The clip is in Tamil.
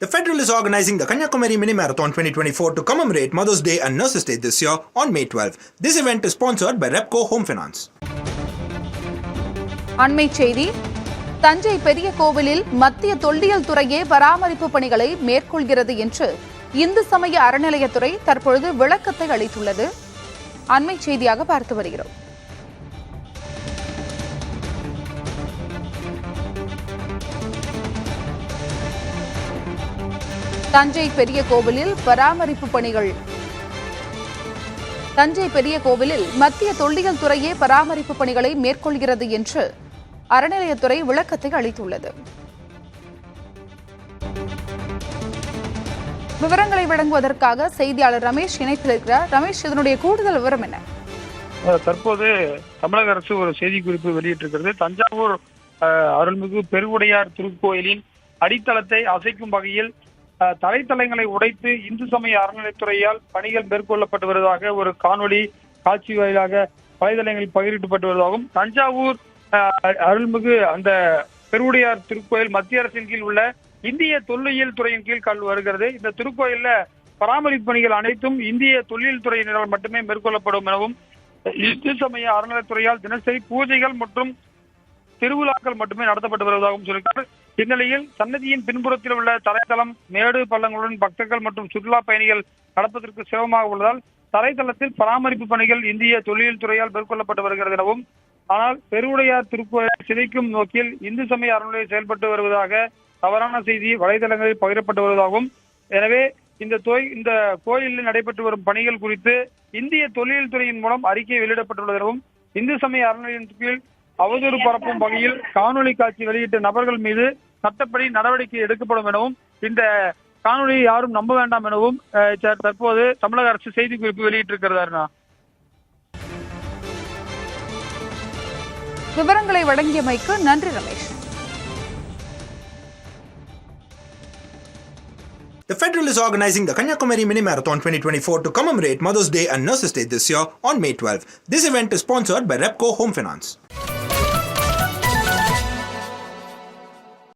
The Federal is organizing the Kanyakumari Mini Marathon 2024 to commemorate Mother's Day and Nurses Day this year on May 12. This event is sponsored by Repco Home Finance. அண்மை செய்தி. தஞ்சை பெரிய கோவிலில் மத்திய தொல்லியல் துறையே பராமரிப்பு பணிகளை மேற்கொள்கிறது என்று இந்து சமய அறநிலையத்துறை தற்பொழுது விளக்கத்தை அளித்துள்ளது. அண்மை செய்தியாக பார்த்து வருகிறோம். தஞ்சை பெரிய கோவிலில் பராமரிப்பு பணிகள் தஞ்சை பெரிய கோவிலில் மத்திய தொல்லியல் துறையே பராமரிப்பு பணிகளை மேற்கொள்கிறது என்று அறநிலையத்துறை விளக்கத்தை அளித்துள்ளது. விவரங்களை வழங்குவதற்காக செய்தியாளர் ரமேஷ் இணைப்பில் இருக்கிறார். ரமேஷ், இதனுடைய கூடுதல் விவரம் என்ன? தற்போது தமிழக அரசு ஒரு செய்திக்குறிப்பு வெளியிட்டிருக்கிறது. தஞ்சாவூர் அருள்மிகு பெருவுடையார் திருக்கோயிலின் அடித்தளத்தை அசைக்கும் வகையில் தரைத்தளங்களை உடைத்து இந்து சமய அறநிலைத்துறையால் பணிகள் மேற்கொள்ளப்பட்டு வருவதாக ஒரு காணொலி காட்சி வாயிலாக வலைதளங்களில் பகிரப்பட்டு வருவதாகவும், தஞ்சாவூர் அருள்மிகு அந்த பெருவுடையார் திருக்கோயில் மத்திய அரசின் கீழ் உள்ள இந்திய தொல்லியல் துறையின் கீழ் வருகிறது. இந்த திருக்கோயில்ல பராமரிப்பு பணிகள் அனைத்தும் இந்திய தொல்லியல் துறையினரால் மட்டுமே மேற்கொள்ளப்படும் எனவும், இந்து சமய அறநிலைத்துறையால் தினசரி பூஜைகள் மற்றும் திருவிழாக்கள் மட்டுமே நடத்தப்பட்டு வருவதாகவும் சொல்லியிருக்கிறார். இந்நிலையில் சன்னதியின் பின்புறத்தில் உள்ள தரைத்தளம் மேடு பள்ளங்களுடன் பக்தர்கள் மற்றும் சுற்றுலா பயணிகள் நடப்பதற்கு சிரமமாக உள்ளதால் தரைத்தளத்தில் பராமரிப்பு பணிகள் இந்திய தொல்லியல் துறையால் மேற்கொள்ளப்பட்டு வருகிறது எனவும், ஆனால் பெருவுடையார் திருக்கோயில் சிதைக்கும் நோக்கில் இந்து சமய அறநிலையம் செயல்பட்டு வருவதாக தவறான செய்தி வலைதளங்களில் பகிரப்பட்டு வருவதாகவும், எனவே இந்த கோயிலில் நடைபெற்று வரும் பணிகள் குறித்து இந்திய தொல்லியல் துறையின் மூலம் அறிக்கை வெளியிடப்பட்டுள்ளதாகவும், இந்து சமய அறநிலையத்தின் கீழ் அவதூறு பரப்பும் வகையில் காணொலி காட்சி வெளியிட்ட நபர்கள் மீது சட்டப்படி நடவடிக்கை எடுக்கப்படும் எனவும், இந்த காணொலியை யாரும் நம்ப வேண்டாம் எனவும் தற்போது தமிழக அரசு செய்திக்குறிப்பு வெளியிட்டிருக்கிறார். விவரங்களை வழங்கியமைக்கு நன்றி Ramesh. The Federal is organizing the Kanyakumari Mini Marathon 2024 to commemorate Mother's Day and Nurses Day this year on May 12. This event is sponsored by Repco Home Finance.